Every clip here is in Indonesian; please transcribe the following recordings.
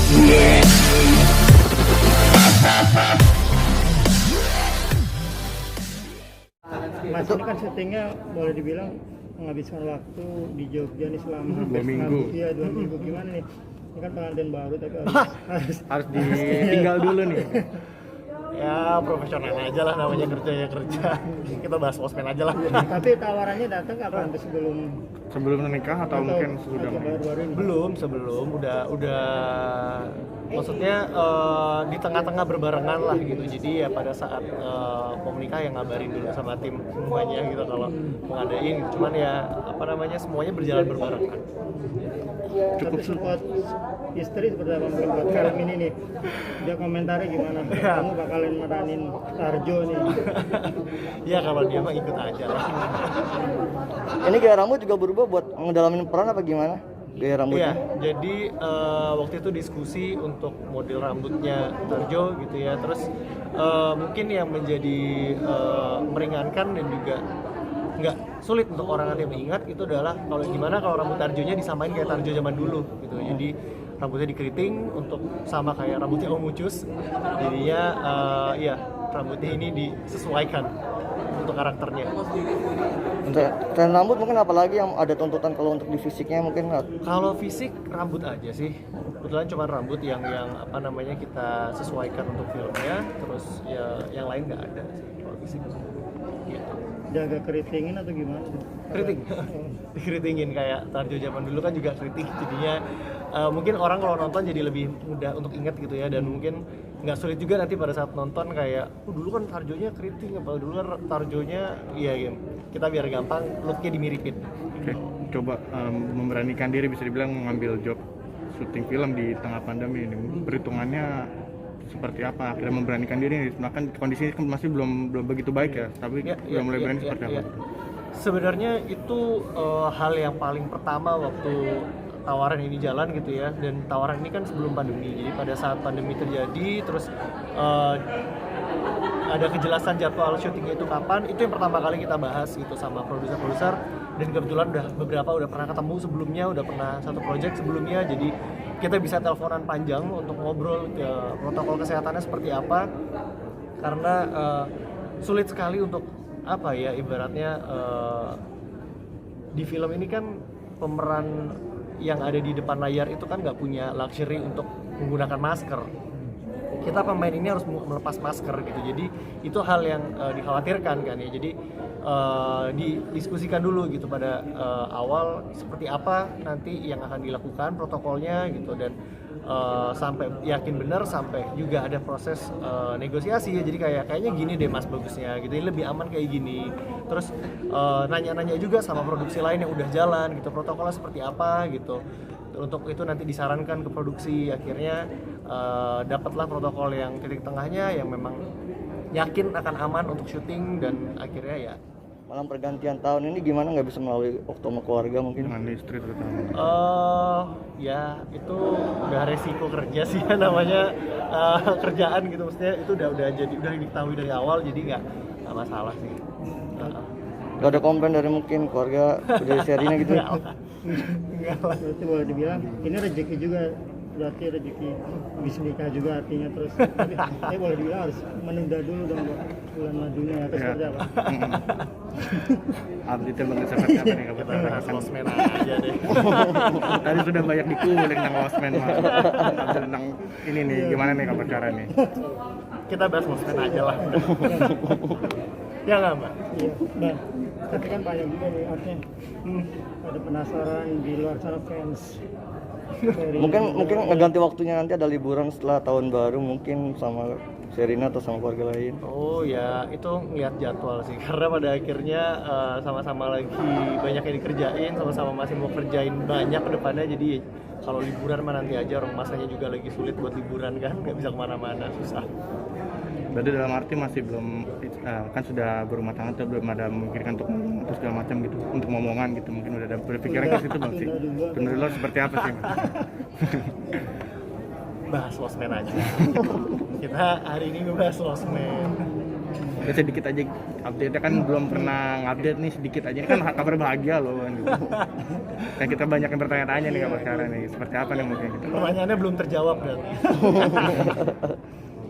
Mas ini kan syutingnya boleh dibilang menghabiskan waktu di Jogja nih selama hampir 2 minggu. Iya 2 minggu, gimana nih? Ini kan pengantin baru tapi Harus ditinggal dulu nih. Ya profesional aja lah, namanya kerja ya kerja. Kita bahas Losmen aja lah. Tapi tawarannya datang kapan tuh Sebelum menikah atau mungkin sudah baru-baru ini? Sebelum udah maksudnya di tengah-tengah berbarengan lah gitu. Jadi ya pada saat mau menikah yang ngabarin dulu sama tim semuanya gitu kalau mau ngadain. Cuman ya apa namanya semuanya berjalan berbarengan. Cukup support istri seperti apa mungkin buat film ini nih? Dia komentarnya gimana? Kamu bakalan meranin Tarjo nih? Ya kalau dia mah ikut aja lah. Ini gaya rambut juga berubah buat ngedalamin peran apa gimana? Gaya rambutnya? Iya, jadi waktu itu diskusi untuk model rambutnya Tarjo gitu ya. Terus mungkin yang menjadi meringankan dan juga nggak sulit untuk orang nanti mengingat itu adalah kalau gimana kalau rambut Tarjonya disamain kayak Tarjo zaman dulu gitu. Jadi rambutnya dikeriting untuk sama kayak rambutnya Om Ucus. Jadinya ya rambutnya ini disesuaikan untuk karakternya. Untuk tren rambut mungkin apalagi yang ada tuntutan kalau untuk di fisiknya mungkin nggak? Kalau fisik rambut aja sih. Kebetulan cuma rambut yang apa namanya kita sesuaikan untuk filmnya. Terus ya yang lain nggak ada sih kalau fisik. Gitu. Jaga keritingin atau gimana? Keriting, dikeritingin kayak Tarjo zaman dulu kan juga keriting. Jadinya mungkin orang kalau nonton jadi lebih mudah untuk ingat gitu ya, dan mungkin nggak sulit juga nanti pada saat nonton kayak dulu kan Tarjonya keriting, apa dulu kan Tarjonya iya kita biar gampang looknya dimiripin. Oke, coba memberanikan diri bisa dibilang mengambil job syuting film di tengah pandemi ini. Perhitungannya seperti apa akhirnya memberanikan diri? Nah kan kondisi kan masih belum begitu baik ya, tapi udah mulai berani seperti apa? Sebenarnya itu hal yang paling pertama waktu tawaran ini jalan gitu ya, dan tawaran ini kan sebelum pandemi. Jadi pada saat pandemi terjadi terus ada kejelasan jadwal syutingnya itu kapan, itu yang pertama kali kita bahas gitu sama produser-produser, dan kebetulan udah pernah ketemu sebelumnya, udah pernah satu project sebelumnya, jadi kita bisa teleponan panjang untuk ngobrol protokol kesehatannya seperti apa, karena sulit sekali untuk apa ya ibaratnya di film ini kan pemeran yang ada di depan layar itu kan nggak punya luxury untuk menggunakan masker. Kita pemain ini harus melepas masker gitu, jadi itu hal yang dikhawatirkan kan ya. Jadi didiskusikan dulu gitu pada awal seperti apa nanti yang akan dilakukan protokolnya gitu, dan sampai yakin benar sampai juga ada proses negosiasi ya. Jadi kayaknya gini deh mas bagusnya gitu, ini lebih aman kayak gini. Terus nanya-nanya juga sama produksi lain yang udah jalan gitu, protokolnya seperti apa gitu. Untuk itu nanti disarankan ke produksi, akhirnya dapatlah protokol yang titik tengahnya yang memang yakin akan aman untuk syuting, dan akhirnya ya Malam pergantian tahun ini gimana nggak bisa melalui waktu sama keluarga mungkin? Dengan istri terutama. Ya itu udah resiko kerja sih ya, namanya kerjaan gitu, maksudnya itu udah diketahui dari awal, jadi nggak masalah sih. Gak ada komplain dari mungkin keluarga dari serinya gitu? Enggak lah. Berarti boleh dibilang ini rezeki juga, berarti rezeki bisa nikah juga artinya. Terus tapi boleh dibilang harus menunda dulu dong bulan madunya atau seperti apa? Update banget seperti apa nih Kita bahas Losmen aja deh. Tadi sudah banyak dikulik tentang Losmen, tentang ini nih gimana nih kabar cara nih? Kita bahas Losmen aja lah. Ya nggak mbak? Iya, nah tapi kan banyak juga nih artinya ada penasaran di luar sana fans. Mungkin ngeganti waktunya nanti ada liburan setelah tahun baru mungkin sama Sherina atau sama keluarga lain. Oh ya, itu ngeliat jadwal sih, karena pada akhirnya sama-sama lagi banyak yang dikerjain, sama-sama masih mau kerjain banyak ke depannya. Jadi kalau liburan mah nanti aja, orang masanya juga lagi sulit buat liburan kan, nggak bisa kemana-mana, susah. Berarti dalam arti masih belum kan sudah berumah tangga atau belum ada memikirkan untuk atau segala macam gitu, untuk ngomongan gitu, mungkin udah ada berpikiran ke situ belum sih? Menurut lo seperti apa sih? Bahas Losmen aja. Kita hari ini ngebahas Losmen. Ya sedikit aja update-nya kan belum pernah ngupdate nih, sedikit aja. Ini kan kabar bahagia loh kan gitu. Kayak kita banyak yang bertanya-tanya nih kabar sekarang nih, seperti apa nih mungkin gitu. Pertanyaannya belum terjawab dan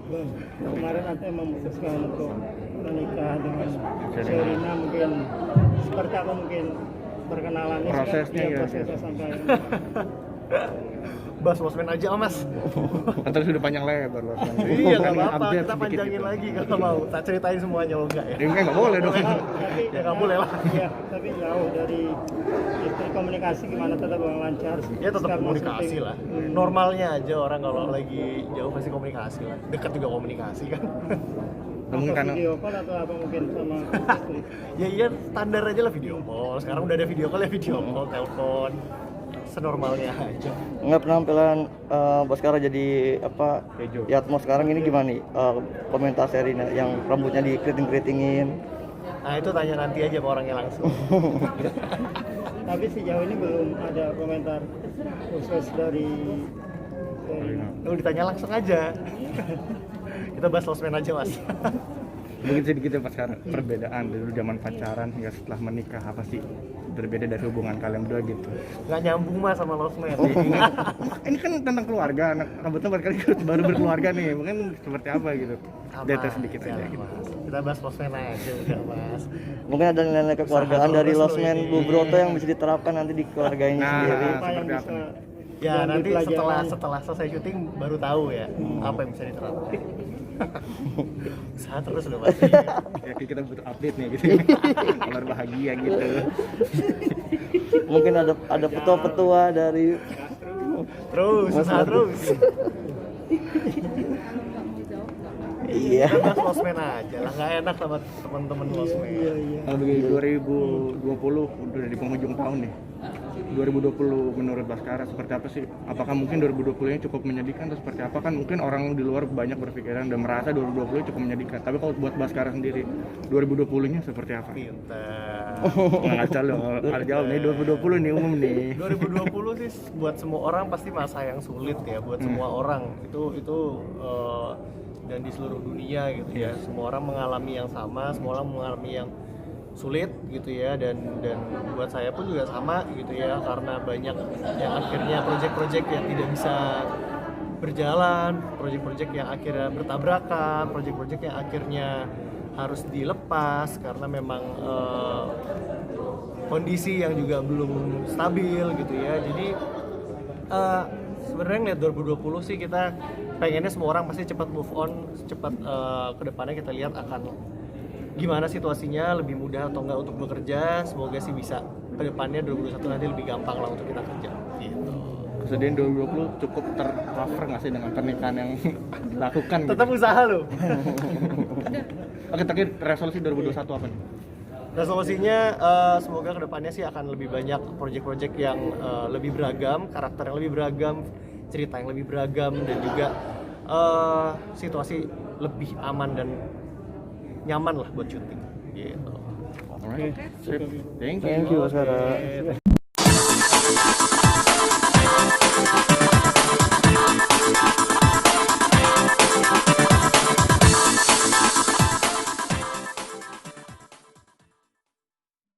Bang, kemarin Ante memutuskan untuk menikah dengan Sherina, mungkin seperti apa mungkin perkenalannya Prosesnya ya, gitu. prosesnya sampai bahas losmen aja Mas. Kan sudah panjang lebar loh. Iya nggak Kan apa-apa, update kita sedikit panjangin gitu. lagi kalau mau. Tak ceritain semuanya lo enggak ya? Ya enggak boleh dong. tapi Ya nggak boleh lah. ya, tapi jauh dari itu komunikasi gimana tetap bang lancar Ya tetap Sekarang komunikasi syuting. lah. Normalnya aja orang kalau lagi jauh pasti komunikasi lah. Dekat juga komunikasi kan. Mungkin Apa karena video call atau apa mungkin sama istri? Ya iya standar aja lah video call. Sekarang udah ada video call ya video call, telepon. Senormalnya aja. Nggak penampilan Baskara jadi apa? Kejo. Yatmo sekarang ini gimana nih? Komentar Sherina yang rambutnya dikeriting-keritingin. Nah itu tanya nanti aja ke orangnya langsung. Tapi sejauh ini belum ada komentar khusus dari Lu ditanya langsung aja. Kita bahas losmen aja Mas. mungkin sedikit ya pas sekarang perbedaan dulu zaman pacaran hingga setelah menikah apa sih berbeda dari hubungan kalian berdua gitu. Nggak nyambung Mas sama losmen. Ini kan tentang keluarga, kebetulan barangkali baru berkeluarga nih, mungkin seperti apa gitu. Data sedikit aja gitu. Mas. Kita bahas losmen aja udah Mas. Mungkin ada nilai kekeluargaan dari Losmen Bu Broto yang bisa diterapkan nanti di keluarganya Nah, sendiri. apa yang seperti bisa apa nih? Ya diambil nanti pelajaran? setelah selesai syuting baru tahu ya apa yang bisa diterapkan. Usaha terus udah pasti. Ya kita butuh update nih gitu. Kabar bahagia gitu. Mungkin ada petua-petua dari Terus usaha terus. iya. Kita bahas losmen aja lah, nggak enak sama teman-teman losmen. Iya, iya. Kalau bagi 2020 udah di penghujung tahun nih. 2020 menurut Baskara seperti apa sih? Apakah mungkin 2020-nya cukup menyedihkan atau seperti apa? Kan mungkin orang di luar banyak berpikiran dan merasa 2020 cukup menyedihkan. Tapi kalau buat Baskara sendiri, 2020-nya seperti apa? Pintar. Ngaca loh, ada jawab nih 2020 nih umum nih. 2020 sih buat semua orang pasti masa yang sulit ya buat semua orang itu dan di seluruh dunia gitu ya semua orang mengalami yang sama, semua orang mengalami yang sulit gitu ya dan buat saya pun juga sama gitu ya karena banyak yang akhirnya proyek-proyek yang tidak bisa berjalan, proyek-proyek yang akhirnya bertabrakan, proyek-proyek yang akhirnya harus dilepas karena memang kondisi yang juga belum stabil gitu ya. Jadi sebenarnya ngeliat 2020 sih kita pengennya semua orang pasti cepat move on, cepat ke depannya kita lihat akan gimana situasinya, lebih mudah atau enggak untuk bekerja. Semoga sih bisa ke depannya 2021 nanti lebih gampang lah untuk kita kerja gitu. Kesedihan 2020 cukup tercover nggak sih dengan pernikahan yang dilakukan? Tetap usaha loh. Oke, terakhir resolusi 2021 apa nih? Resolusinya semoga kedepannya sih akan lebih banyak proyek-proyek yang lebih beragam, karakter yang lebih beragam, cerita yang lebih beragam dan juga situasi lebih aman dan nyaman lah buat syuting gitu. Alright, sip. Thank you. Thank you Baskara.